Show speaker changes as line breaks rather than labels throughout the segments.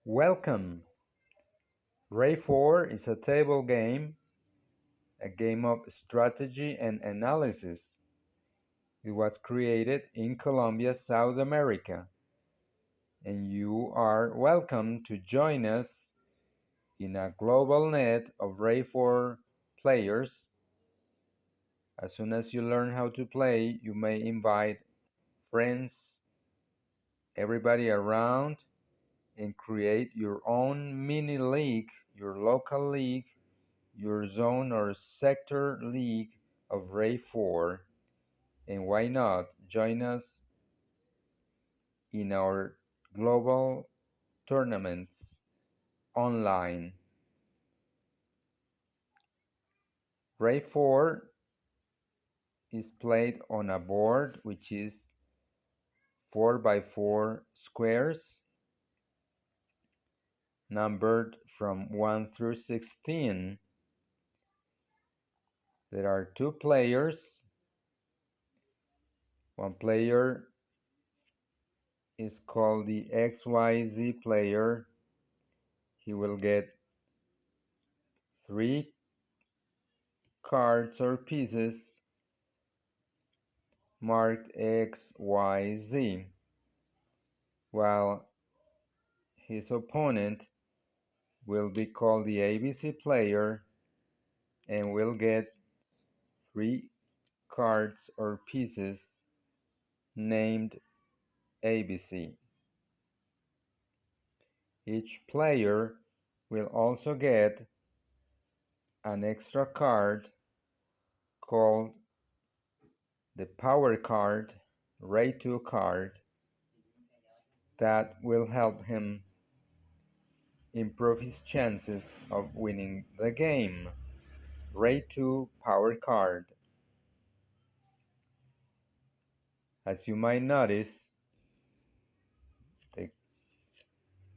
Welcome! Rey4 is a table game, a game of strategy and analysis. It was created in Colombia, South America, and you are welcome to join us in a global net of Rey4 players. As soon as you learn how to play, you may invite friends, everybody around, and create your own mini league, your local league, your zone or sector league of Rey4, and why not join us in our global tournaments online. Rey4 is played on a board which is 4 by 4 squares numbered from 1 through 16. There are two players. One player is called the XYZ player. He will get 3 cards or pieces marked X, Y, Z, while his opponent will be called the ABC player and will get 3 cards or pieces named ABC. Each player will also get an extra card called the power card, Rey2 card, that will help him improve his chances of winning the game. Rey2 power card. As you might notice, the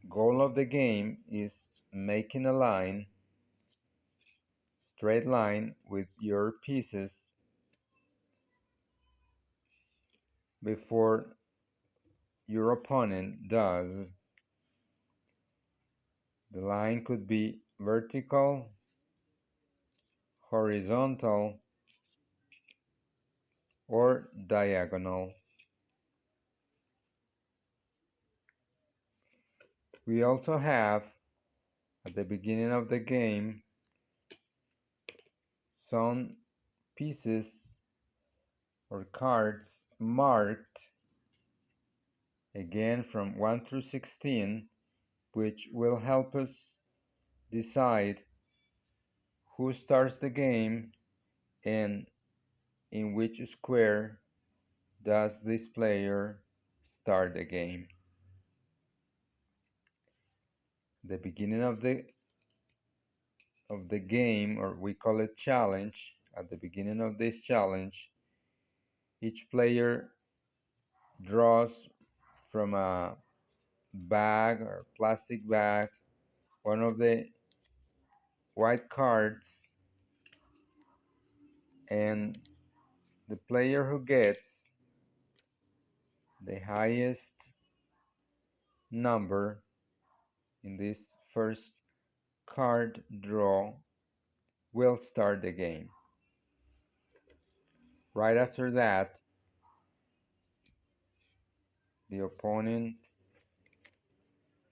goal of the game is making a line, straight line with your pieces before your opponent does. The line could be vertical, horizontal, or diagonal. We also have, at the beginning of the game, some pieces or cards marked, again from 1 through 16, which will help us decide who starts the game and in which square does this player start the game. The beginning of the game, or we call it challenge, at the beginning of this challenge, each player draws from a bag or plastic bag one of the white cards, and the player who gets the highest number in this first card draw will start the game. Right after that, the opponent,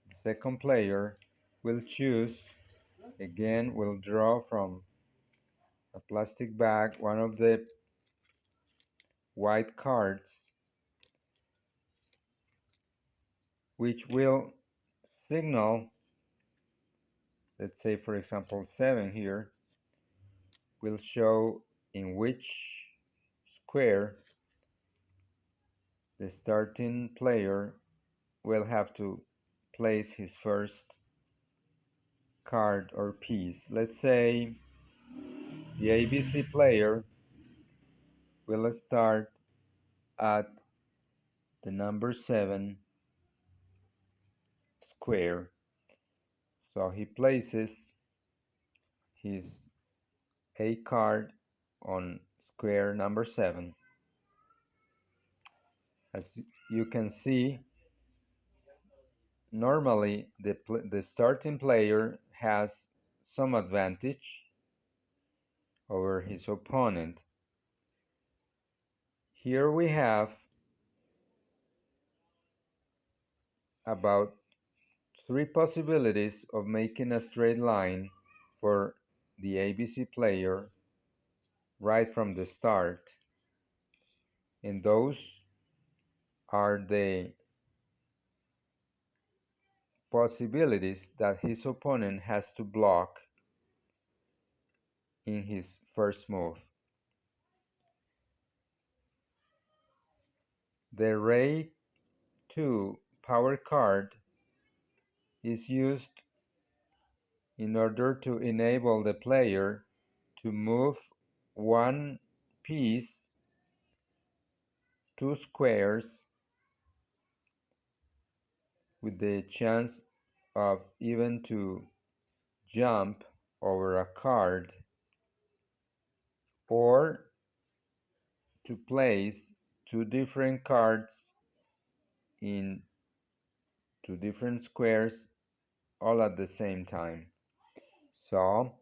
the second player, will choose, again, will draw from a plastic bag one of the white cards, which will signal, let's say for example 7 here, will show in which square the starting player will have to place his first card or piece. Let's say the ABC player will start at the number 7 square. So he places his A card on square number 7. As you can see, Normally, the starting player has some advantage over his opponent. Here we have about three possibilities of making a straight line for the ABC player right from the start. And those are the possibilities that his opponent has to block in his first move. The Rey 2 power card is used in order to enable the player to move one piece, two squares, with the chance of even to jump over a card, or to place two different cards in two different squares all at the same time. So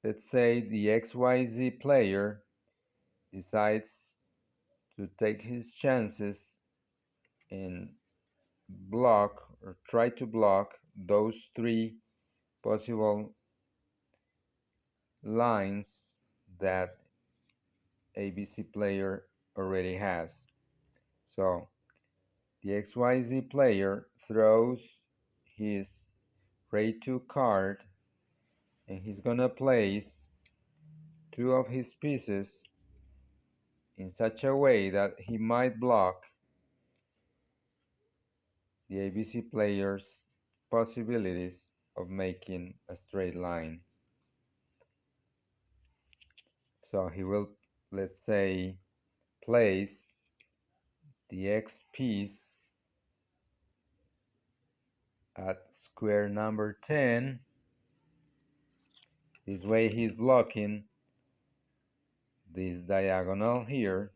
let's say the XYZ player decides to take his chances and block or try to block those three possible lines that ABC player already has. So the XYZ player throws his Rey 2 card, and he's gonna place two of his pieces in such a way that he might block the ABC player's possibilities of making a straight line. So he will, let's say, place the X piece at square number 10. This way he's blocking this diagonal here.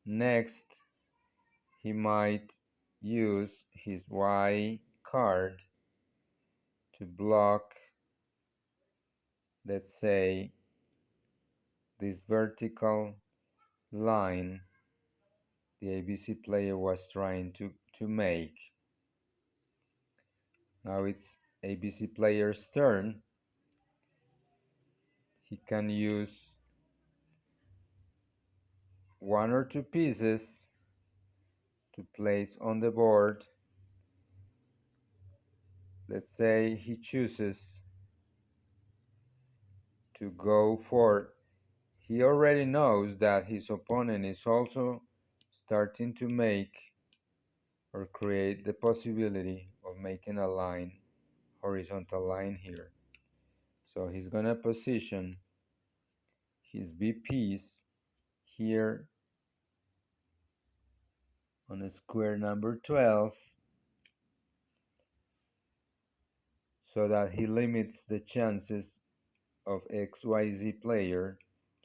Next, he might use his Y card to block, let's say, this vertical line the ABC player was trying to make. Now it's ABC player's turn. He can use one or two pieces to place on the board. Let's say he chooses to go for, he already knows that his opponent is also starting to make or create the possibility of making a line, horizontal line here. So he's gonna position his B piece here on a square number 12, so that he limits the chances of XYZ player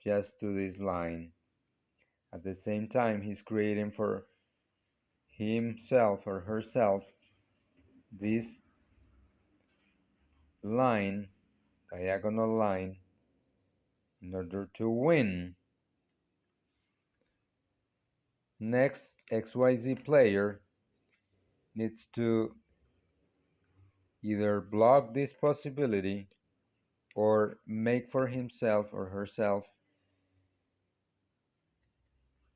just to this line. At the same time, he's creating for himself or herself this line, diagonal line, in order to win. Next, XYZ player needs to either block this possibility or make for himself or herself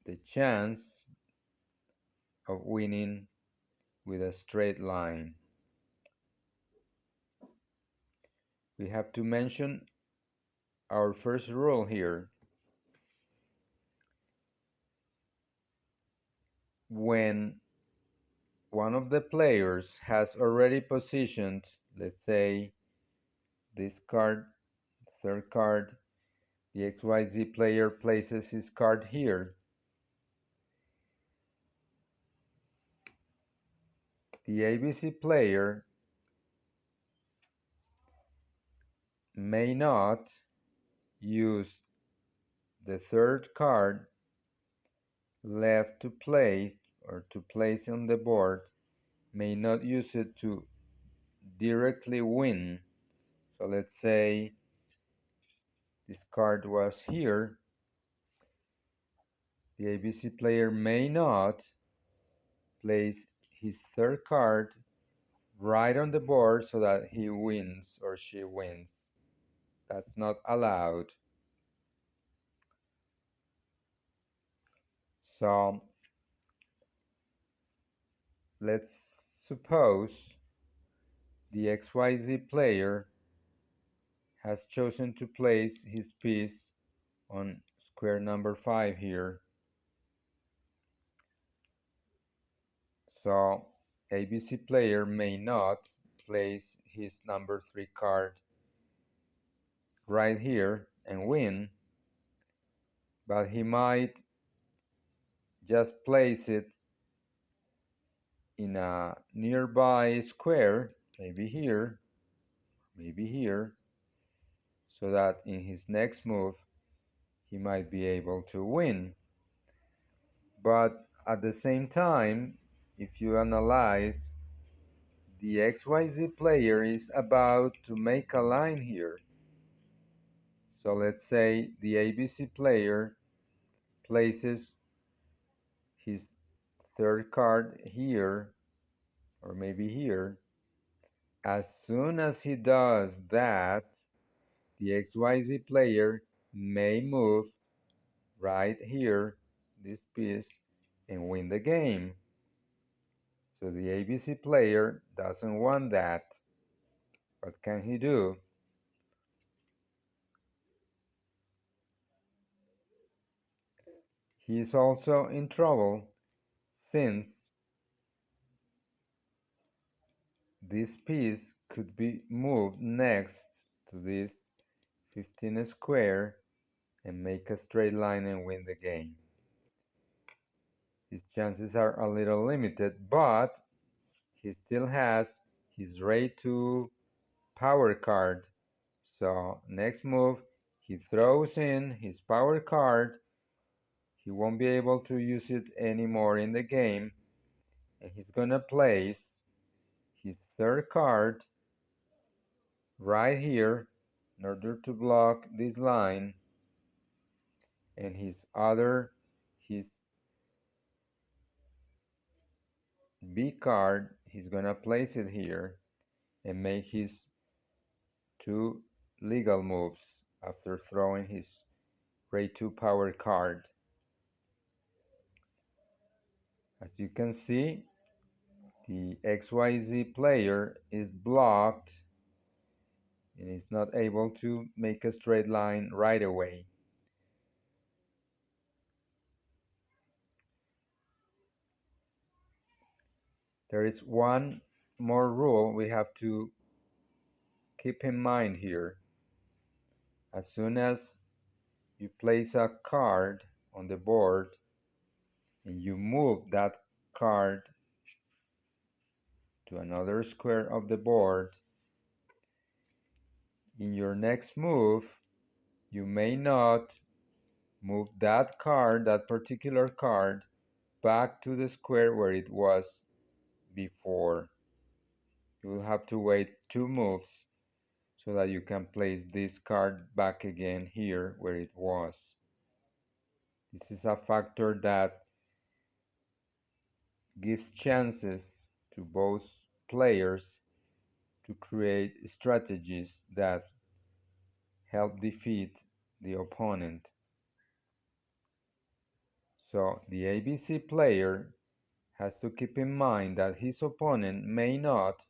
the chance of winning with a straight line. We have to mention our first rule here. When one of the players has already positioned, let's say, this card, third card, the XYZ player places his card here. The ABC player may not use the third card left to play or to place on the board may not use it to directly win. So let's say this card was here. The ABC player may not place his third card right on the board so that he wins or she wins. That's not allowed. So let's suppose the XYZ player has chosen to place his piece on square number 5 here. So ABC player may not place his number 3 card right here and win, but he might just place it in a nearby square, maybe here, so that in his next move he might be able to win. But at the same time, if you analyze, the XYZ player is about to make a line here. So let's say the ABC player places his third card here, or maybe here. As soon as he does that, the XYZ player may move right here, this piece, and win the game. So the ABC player doesn't want that. What can he do? He is also in trouble since this piece could be moved next to this 15 square and make a straight line and win the game. His chances are a little limited, but he still has his Rey4 power card. So next move, he throws in his power card. He won't be able to use it anymore in the game, and he's gonna place his third card right here in order to block this line, and his B card, he's gonna place it here and make his two legal moves after throwing his Rey4 power card. As you can see, the XYZ player is blocked and is not able to make a straight line right away. There is one more rule we have to keep in mind here. As soon as you place a card on the board and you move that card to another square of the board, in your next move, you may not move that card, that particular card, back to the square where it was before. You will have to wait 2 moves so that you can place this card back again here where it was. This is a factor that gives chances to both players to create strategies that help defeat the opponent. So the ABC player has to keep in mind that his opponent may not,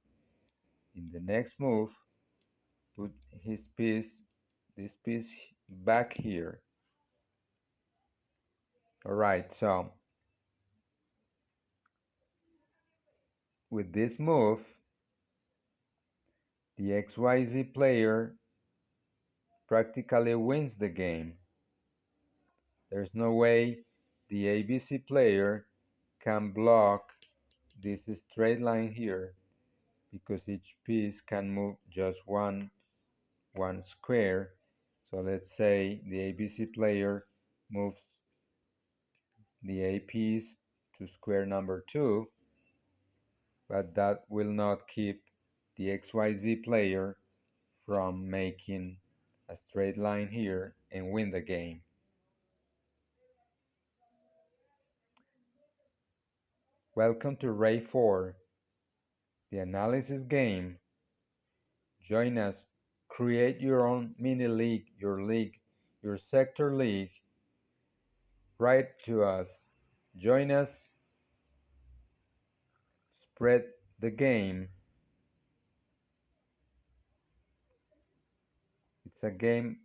in the next move, put this piece back here. All right, so with this move, the XYZ player practically wins the game. There's no way the ABC player can block this straight line here because each piece can move just one square. So let's say the ABC player moves the A piece to square number 2. but that will not keep the XYZ player from making a straight line here and win the game. Welcome to Rey4, the analysis game. Join us, create your own mini league, your sector league. Write to us. Join us, spread the game. It's a game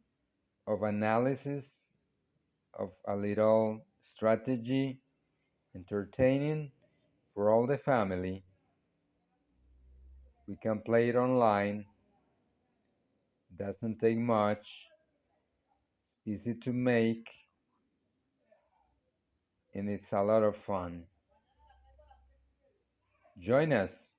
of analysis, of a little strategy, entertaining for all the family. We can play it online. Doesn't take much. It's easy to make and it's a lot of fun. Join us.